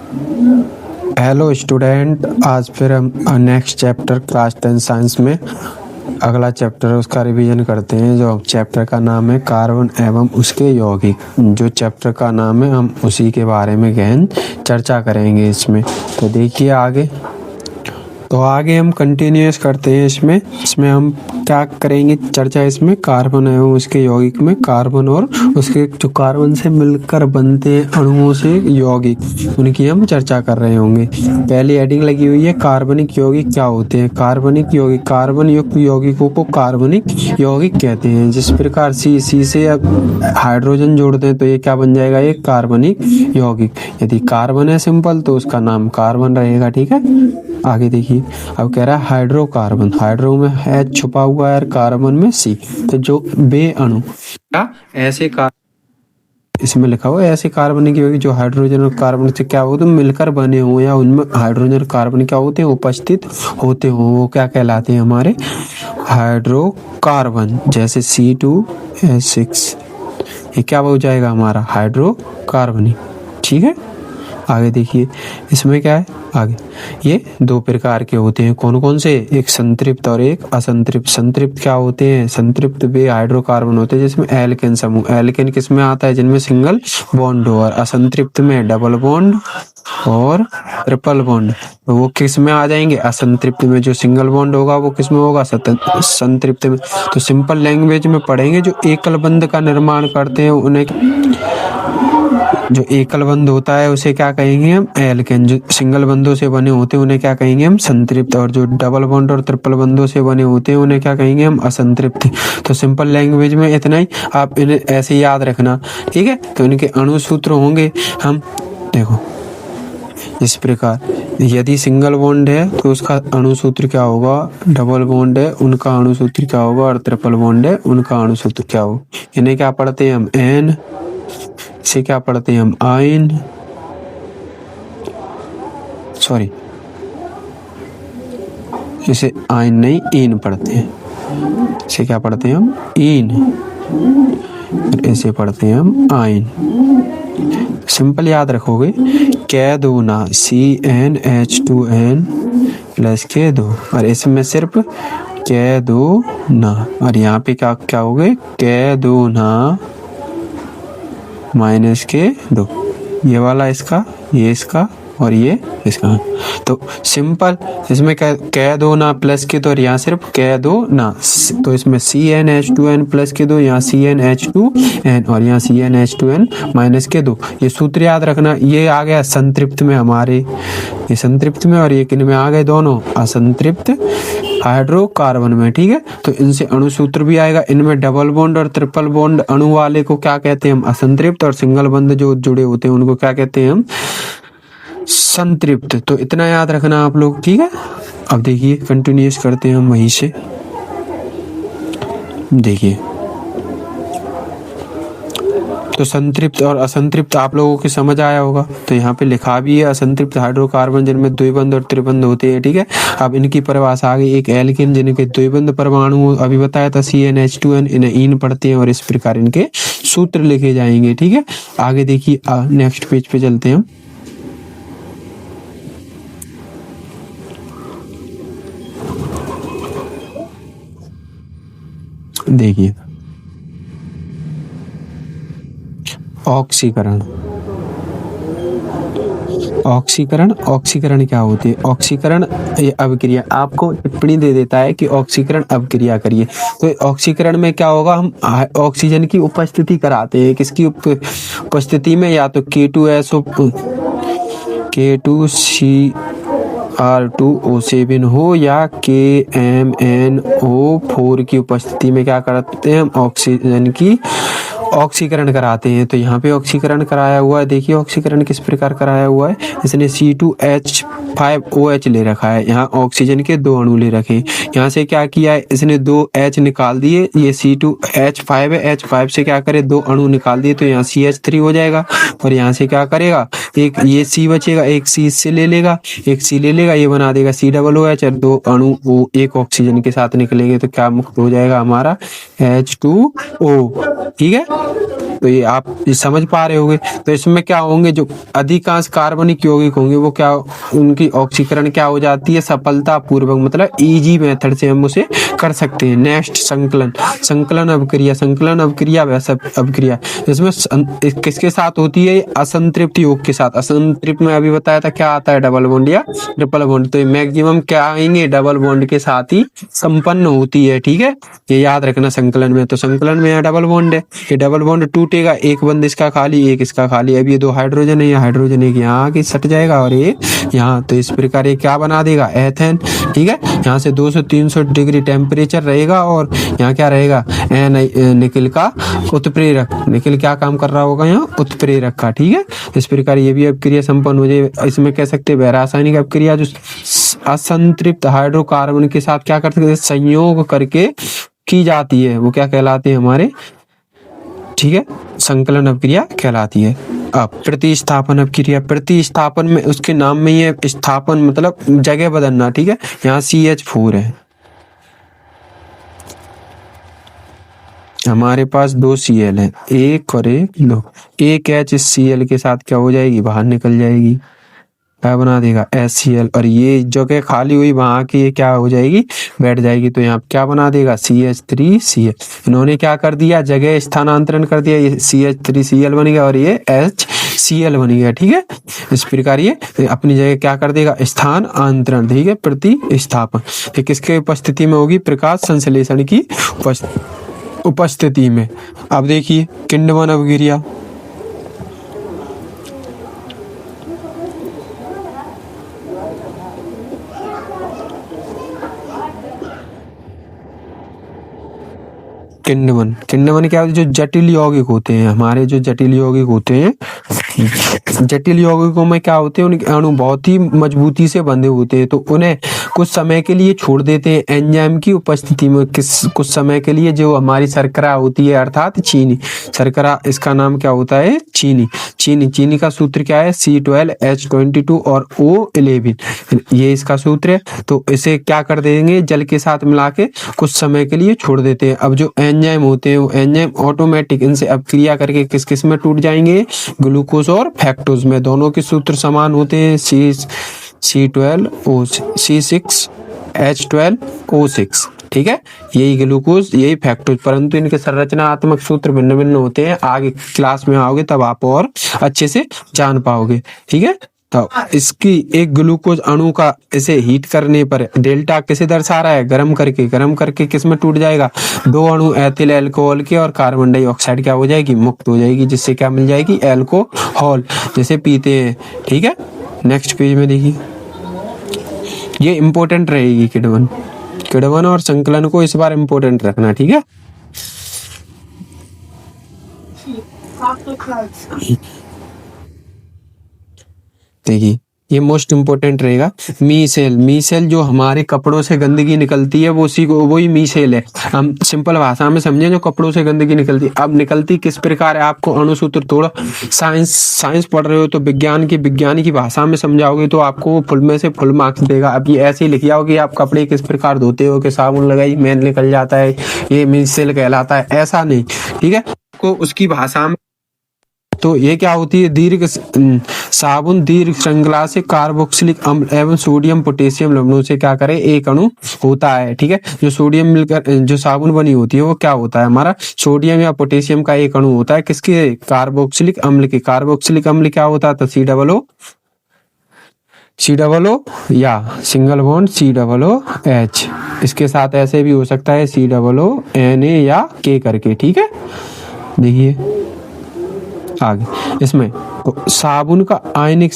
Hello student, आज फिर हम नेक्स्ट चैप्टर क्लास 10 साइंस में अगला चैप्टर है उसका रिवीजन करते हैं। जो चैप्टर का नाम है कार्बन एवं उसके यौगिक। जो चैप्टर का नाम है हम उसी के बारे में गहन चर्चा करेंगे इसमें। तो देखिए आगे हम कंटिन्यूस करते हैं। इसमें हम क्या करेंगे चर्चा, इसमें कार्बन एवं उसके यौगिक में कार्बन और उसके जो कार्बन से मिलकर बनते हैं अणुओं से यौगिक, उनकी हम चर्चा कर रहे होंगे। पहली हेडिंग लगी हुई है कार्बनिक यौगिक क्या होते हैं। कार्बनिक यौगिक, कार्बन युक्त यौगिकों को कार्बनिक यौगिक कहते हैं। जिस प्रकार सी से हाइड्रोजन जोड़ते हैं तो ये क्या बन जाएगा, ये कार्बनिक यौगिक। यदि कार्बन है सिंपल तो उसका नाम कार्बन रहेगा। ठीक है, आगे देखिए अब कह रहा है हाइड्रोकार्बन। हाइड्रो में H छुपा हुआ है, कार्बन में C। तो जो बे अणु ऐसे इसमें लिखा हुआ है ऐसे कार्बनिक यौगिक जो हाइड्रोजन और कार्बन से क्या होते हैं मिलकर बने हो या उनमें हाइड्रोजन और कार्बन क्या होते हैं उपस्थित होते हो, वो क्या कहलाते हैं हमारे हाइड्रोकार्बन। जैसे C2H6 ये क्या हो जाएगा हमारा हाइड्रोकार्बनिक। ठीक है, आगे देखिए इसमें क्या है आगे, ये दो प्रकार के होते हैं। कौन कौन से, एक संतृप्त और एक असंतृप्त। संतृप्त क्या होते हैं, संतृप्त वे हाइड्रोकार्बन होते हैं जिसमें एल्केन समूह। एल्केन किस में आता है, जिनमें सिंगल बॉन्ड हो। और असंतृप्त में डबल बॉन्ड और ट्रिपल बॉन्ड, तो वो किस में आ जाएंगे, असंतृप्त में। जो सिंगल बॉन्ड होगा वो किस में होगा, संतृप्त में। तो सिंपल लैंग्वेज में पढ़ेंगे, जो एकल बंध का निर्माण करते हैं उन्हें, जो एकल बंध होता है उसे क्या कहेंगे हम, एल्केन। जो सिंगल बंधों से बने होते हैं उन्हें क्या कहेंगे हम, संतृप्त। और जो डबल बॉन्ड और ट्रिपल बंधों से बने होते हैं उन्हें क्या कहेंगे हम, असंतृप्त। तो सिंपल लैंग्वेज में इतना ही, आप इन्हें ऐसे याद रखना। ठीक है, तो इनके अणु सूत्र होंगे हम देखो इस प्रकार। यदि सिंगल बॉन्ड है तो उसका अणु सूत्र क्या होगा, डबल बॉन्ड है उनका अणु सूत्र क्या होगा, और ट्रिपल बॉन्ड है उनका अणु सूत्र क्या होगा। इन्हें क्या पढ़ते हैं हम, एन। इसे क्या पढ़ते हैं हम, आयन। सॉरी, इसे आयन नहीं ईन पढ़ते हैं। इसे क्या पढ़ते हैं हम, ईन। इसे पढ़ते हैं हम आयन। सिंपल याद रखोगे, K2 CnH2n प्लस K2, और इसमें सिर्फ K2, और यहाँ पे क्या क्या हो गए, K2 माइनस K2। ये वाला इसका, ये इसका, और ये इसका। तो सिंपल इसमें K2 प्लस K2, और यहाँ सिर्फ K2। तो इसमें CnH2n प्लस K2, यहाँ CnH2n, और यहाँ CnH2n माइनस K2। ये सूत्र याद रखना। ये आ गया संतृप्त में हमारे, ये संतृप्त में, और ये किन में आ गए, दोनों असंतृप्त हाइड्रोकार्बन में। ठीक है, तो इनसे अणु सूत्र भी आएगा। इनमें डबल बॉन्ड और ट्रिपल बॉन्ड अणु वाले को क्या कहते हैं हम, असंतृप्त। और सिंगल बंध जो जुड़े होते हैं उनको क्या कहते हैं हम, संतृप्त। तो इतना याद रखना आप लोग। ठीक है, अब देखिए कंटिन्यूस करते हैं हम वहीं से। देखिए तो संतृप्त और असंतृप्त आप लोगों को समझ आया होगा। तो यहाँ पे लिखा भी है असंतृप्त हाइड्रोकार्बन जिनमें द्विबंध और त्रिबंध होते हैं। ठीक है, अब इनकी परिभाषा आ गई। एक एल्केन जिनके द्विबंध परमाणु अभी बताया था CnH2n, इन्हें ईन पढ़ते हैं, और इस प्रकार इनके सूत्र लिखे जाएंगे। ठीक है, आगे देखिए नेक्स्ट पेज पे चलते हैं हम। देखिए ऑक्सीकरण। ऑक्सीकरण क्या होती है, ऑक्सीकरण अभिक्रिया। आपको टिप्पणी दे देता है कि ऑक्सीकरण अभिक्रिया करिए। तो ऑक्सीकरण में क्या होगा, हम ऑक्सीजन की उपस्थिति कराते हैं। किसकी उपस्थिति में, या तो K2SO K2CR2O7 हो, या KMnO4 की उपस्थिति में क्या करते हैं हम, ऑक्सीजन की ऑक्सीकरण कराते हैं। तो यहाँ पे ऑक्सीकरण कराया हुआ है। देखिए ऑक्सीकरण किस प्रकार कराया हुआ है, इसने C2H5OH ले रखा है। यहाँ ऑक्सीजन के दो अणु ले रखे। यहाँ से क्या किया है, इसने दो H निकाल दिए। ये C2H5 है, H5 से क्या करे, दो अणु निकाल दिए, तो यहाँ CH3 हो जाएगा। और यहाँ से क्या करेगा, एक ये C बचेगा, एक C इससे ले लेगा, एक C ले लेगा, ये बना देगा COOH, और दो अणु वो एक ऑक्सीजन के साथ निकलेंगे, तो क्या मुक्त हो जाएगा हमारा H2O। ठीक है, तो ये आप ये समझ पा रहे होंगे। तो इसमें क्या होंगे, जो अधिकांश कार्बनिक यौगिक होंगे वो क्या, उनकी ऑक्सीकरण क्या हो जाती है, सफलता पूर्वक, मतलब इजी मेथड से हम उसे कर सकते हैं। नेक्स्ट संकलन, संकलन अभिक्रिया, संकलन अभिक्रिया वैसे अभिक्रिया, इसमें किसके साथ होती है, असंतृप्त योग के साथ। असंतृप्त में अभी बताया था क्या आता है, डबल बॉन्ड या ट्रिपल बॉन्ड। तो मैक्सिमम क्या आएंगे, डबल बॉन्ड के साथ ही संपन्न होती है, ठीक है, ये याद रखना संकलन में। तो संकलन में डबल बॉन्ड है, ये डबल बॉन्ड टूटेगा, एक बंद इसका खाली, एक इसका खाली। अब ये दो हाइड्रोजन है, हाइड्रोजन एक यहाँ आके सट जाएगा और ये यहाँ, तो इस प्रकार ये क्या बना देगा, एथेन, ठीक है। यहाँ से 200-300 डिग्री टेम्परेचर रहेगा और यहाँ क्या रहेगा, निकिल का उत्प्रेरक। निकिल क्या काम कर रहा होगा यहाँ, उत्प्रेरक का, ठीक है। इस प्रकार ये भी अभिक्रिया संपन्न हो जाए। इसमें कह सकते हैं रासायनिक अभिक्रिया जो असंतृप्त हाइड्रोकार्बन के साथ क्या कर सकते हैं, संयोग करके की जाती है, वो क्या कहलाते हैं हमारे, ठीक है, संकलन अभिक्रिया कहलाती है। अब प्रतिस्थापन अभिक्रिया, प्रतिस्थापन में उसके नाम में ही है स्थापन, मतलब जगह बदलना, ठीक है। यहाँ CH4 है, हमारे पास 2 Cl है, एक और एक दो, एक H इस Cl के साथ क्या हो जाएगी, बाहर निकल जाएगी, क्या बना देगा, HCl, और ये जगह खाली हुई वहां की ये क्या हो जाएगी, बैठ जाएगी। तो यहाँ क्या बना देगा, CH3Cl। इन्होंने क्या कर दिया, जगह स्थानांतरण कर दिया, ये CH3Cl बन गया और ये HCl बन गया, ठीक है। इस प्रकार ये अपनी जगह क्या कर देगा, स्थानांतरण, ठीक है, प्रतिस्थापन। ये किसके उपस्थिति में होगी, प्रकाश संश्लेषण की उपस्थिति में। अब देखिए किण्वन अभिक्रिया, किण्वन, किण्वन क्या होता है, जो जटिल यौगिक होते हैं, हमारे जो जटिल यौगिक होते हैं, जटिल यौगिकों में क्या होते हैं, उनके अणु बहुत ही मजबूती से बंधे होते हैं, तो उन्हें कुछ समय के लिए छोड़ देते हैं एंजाइम की उपस्थिति में। कुछ समय के लिए जो हमारी शर्करा होती है, अर्थात चीनी, शर्करा इसका नाम क्या होता है, चीनी। चीनी का सूत्र क्या है, C12H22 और O11, ये इसका सूत्र है। तो इसे क्या कर देंगे, जल के साथ मिला के कुछ समय के लिए छोड़ देते हैं। अब जो एंजाइम होते हैं वो एंजाइम ऑटोमेटिक इनसे अपक्रिया करके किस किस में टूट जाएंगे, ग्लूकोज और फ्रक्टोज में। दोनों के सूत्र समान होते हैं, C6H12O6, ठीक है, यही ग्लूकोज यही फ्रक्टोज, परंतु इनके संरचनात्मक सूत्र भिन्न भिन्न होते हैं। आगे क्लास में आओगे तब आप और अच्छे से जान पाओगे, ठीक है। तो इसकी एक ग्लूकोज अणु का इसे हीट करने पर डेल्टा किसे दर्शा रहा है, गर्म करके किस में टूट जाएगा, दो अणु एथिल अल्कोहल के और कार्बन डाइऑक्साइड क्या हो जाएगी, मुक्त हो जाएगी, जिससे क्या मिल जाएगी, अल्कोहल, जैसे पीते हैं, ठीक है। नेक्स्ट पेज में देखिए, ये इंपॉर्टेंट रहेगी किण्वन और संकलन को इस बार इंपॉर्टेंट रखना, ठीक है। देखिए ये मोस्ट इंपोर्टेंट रहेगा, मीसेल जो हमारे कपड़ों से गंदगी निकलती है, वो उसी को वही मीसेल है। हम सिंपल भाषा में समझें, जो कपड़ों से गंदगी निकलती है। अब निकलती किस प्रकार है, आपको अणुसूत्र, थोड़ा साइंस पढ़ रहे हो तो विज्ञान की भाषा में समझाओगे तो आपको फुल में से फुल मार्क्स देगा। अब ये ऐसे ही लिखिए हो कि आप कपड़े किस प्रकार धोते हो, कि साबुन लगाई मैल निकल जाता है, ये मीसेल कहलाता है, ऐसा नहीं, ठीक है। को उसकी भाषा में तो ये क्या होती है, साबुन दीर्घ श्रृंखला से कार्बोक्सिलिक अम्ल एवं सोडियम पोटेशियम लवणों से क्या करे, एक अणु होता है, ठीक है। जो सोडियम मिलकर जो साबुन बनी होती है वो क्या होता है, हमारा सोडियम या पोटेशियम का एक अणु होता है, किसके, कार्बोक्सिलिक अम्ल के। कार्बोक्सिलिक अम्ल क्या होता है, तो C या सिंगल बॉन्ड COOH, इसके साथ ऐसे भी हो सकता है COONA या K करके, ठीक है। देखिए आगे इसमें तो साबुन का आयनिक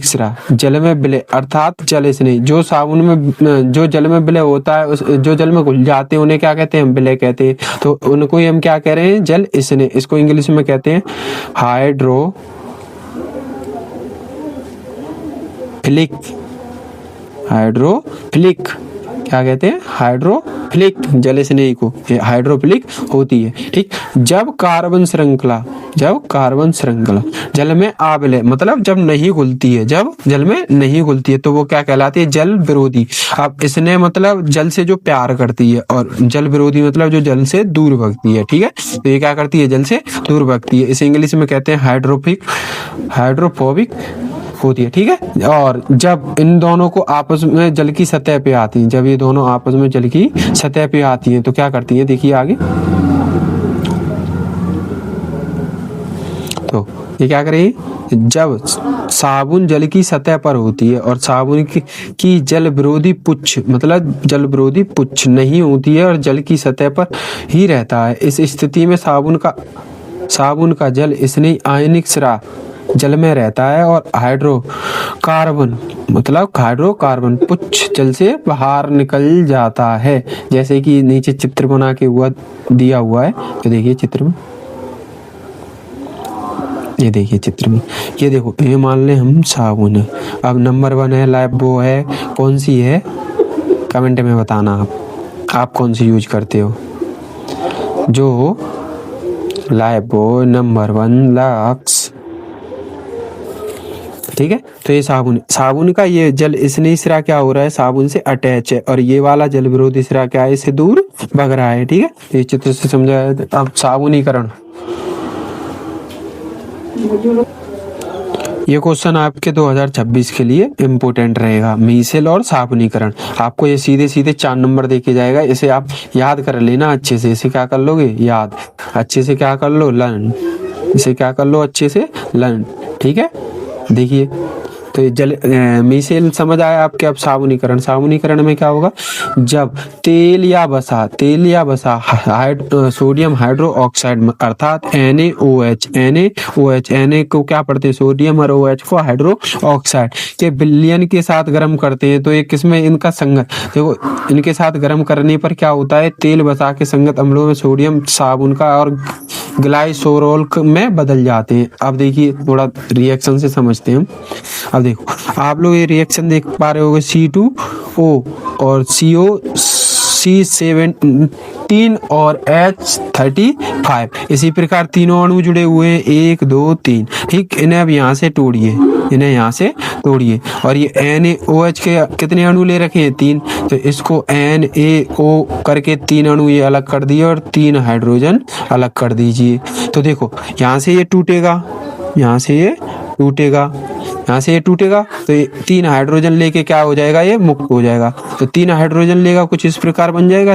सिरा जल में विलय, अर्थात जल स्नेही, जो साबुन में जो जल में विलय होता है, जो जल में घुल जाते हैं उन्हें क्या कहते हैं, हम विलय कहते हैं। तो उनको ही हम क्या कह रहे हैं, जल स्नेही। इसको इंग्लिश में कहते हैं हाइड्रोफिलिक, क्या कहते हैं, हाइड्रोफिलिक, जल स्नेही को हाइड्रोफिलिक होती है, ठीक। जब कार्बन श्रृंखला जब कार्बन श्रृंखला जल में आविलय मतलब जब नहीं घुलती है, जब जल में नहीं घुलती है तो वो क्या कहलाती है, जल विरोधी। अब इसने मतलब जल से जो प्यार करती है, और जल विरोधी मतलब जो जल से दूर भगती है, ठीक है। तो ये क्या करती है, जल से दूर भगती है। इसे इंग्लिश में कहते हैं हाइड्रोफोबिक होती है, ठीक है। और जब इन दोनों को आपस में जल की सतह पे आती हैं, जब ये दोनों आपस में जल की सतह पे आती हैं तो क्या करती हैं, देखिए आगे। तो ये क्या करेगी, जब साबुन जल की सतह पर होती है और साबुन की जल विरोधी पुच्छ मतलब जल विरोधी पुच्छ नहीं होती है और जल की सतह पर ही रहता है, इस स्थिति में साबुन का जल स्नेही आयनिक सिरा जल में रहता है और हाइड्रोकार्बन पुच्छ जल से बाहर निकल जाता है। जैसे कि नीचे चित्र बना के दिया हुआ है, तो देखिए चित्र में, ये देखिए चित्र में, ये देखो, ये मान ले हम साबुन है। अब नंबर 1 है लाइफबॉय है, कौन सी है कमेंट में बताना आप कौन सी यूज करते हो। जो लाइफबॉय नंबर 1 लक्स, ठीक है। तो ये साबुन का ये जल स्नेही सिरा क्या हो रहा है, साबुन से अटैच है, और ये वाला जल विरोधी सिरा क्या है, इससे दूर भग रहा है, ठीक है। तो ये चित्र से समझा है। अब साबुनीकरण, ये क्वेश्चन आपके 2026 के लिए इम्पोर्टेंट रहेगा। मीसेल और साबुनीकरण, आपको ये सीधे 4 नंबर देके जाएगा। इसे आप याद कर लेना अच्छे से। इसे क्या कर लोगे, याद अच्छे से क्या कर लो, लर्न। इसे क्या कर लो, अच्छे से लर्न, ठीक है। देखिए तो ये जल मीसेल समझ आया आपके। अब साबुनीकरण में क्या होगा, जब तेल या वसा सोडियम हाइड्रो ऑक्साइड अर्थात Na को क्या पढ़ते हैं, सोडियम और OH को हाइड्रो ऑक्साइड के विलयन के साथ गर्म करते हैं। तो ये किसमें इनका संगत, देखो इनके साथ गर्म करने पर क्या होता है, तेल वसा के संगत अम्लों में सोडियम साबुन का और ग्लाइसोरोल में बदल जाते हैं। अब देखिए थोड़ा रिएक्शन से समझते हैं हम। अब देखो आप लोग ये रिएक्शन देख पा रहे होगे, C2O और CO C17 और H35, इसी प्रकार तीनों अणु जुड़े हुए हैं, 1 2 3, ठीक। इन्हें अब यहाँ से तोड़िए, और ये NaOH के कितने अणु ले रखे हैं, 3। तो इसको NaO करके 3 अणु ये अलग कर दिए और 3 हाइड्रोजन अलग कर दीजिए। तो देखो यहाँ से ये टूटेगा, तो ये 3 हाइड्रोजन लेके क्या हो जाएगा, ये मुक्त हो जाएगा। तो 3 हाइड्रोजन लेगा, कुछ इस प्रकार बन जाएगा,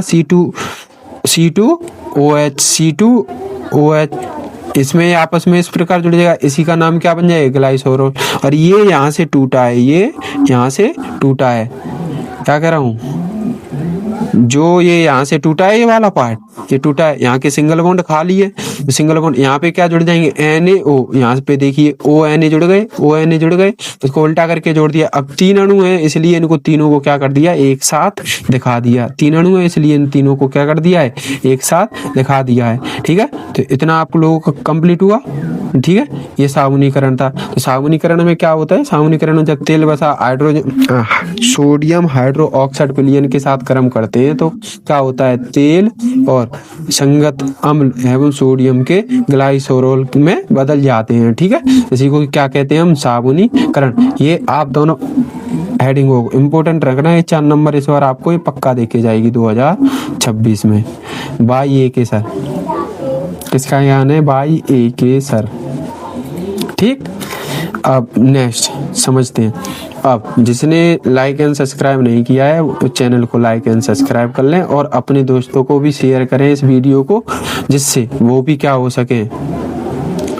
C2OH, इसमें आपस में इस प्रकार जुड़ जाएगा, इसी का नाम क्या बन जाएगा, ग्लाइसोरोल। और ये यहाँ से टूटा है, क्या कह रहा हूँ, जो ये यहाँ से टूटा है, ये वाला पार्ट ये टूटा है, यहाँ के सिंगल बॉन्ड खाली है, तो सिंगल बॉन्ड यहाँ पे क्या जुड़ जाएंगे, NaO, यहाँ पे देखिए ONA जुड़ गए, इसको उल्टा करके जोड़ दिया। अब 3 अणु है इसलिए इनको तीनों को क्या कर दिया, एक साथ दिखा दिया। 3 अणु है इसलिए इन तीनों को क्या कर दिया है, एक साथ दिखा दिया है, ठीक है। तो इतना आप लोगों का कंप्लीट हुआ, ठीक है। ये साबुनीकरण था। तो साबुनीकरण में क्या होता है, साबुनीकरण में जब तेल वसा सोडियम हाइड्रो ऑक्साइड विलयन के साथ गर्म करते हैं तो क्या होता है, तेल और संगत अम्ल एवं सोडियम के ग्लाइसोरोल में बदल जाते हैं, ठीक है। इसी को क्या कहते हैं हम, साबुनीकरण। ये आप दोनों हेडिंग हो इम्पोर्टेंट रखना है। 4 नंबर इस बार आपको ये पक्का देके जाएगी 2026 में। बाई ए के सर, किसका ज्ञान है, बाई ए के सर, ठीक। अब नेक्स्ट समझते हैं। अब जिसने लाइक एंड सब्सक्राइब नहीं किया है वो चैनल को लाइक एंड सब्सक्राइब कर लें और अपने दोस्तों को भी शेयर करें इस वीडियो को, जिससे वो भी क्या हो सके,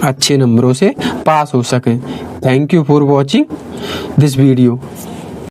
अच्छे नंबरों से पास हो सकें। Thank you for watching this video.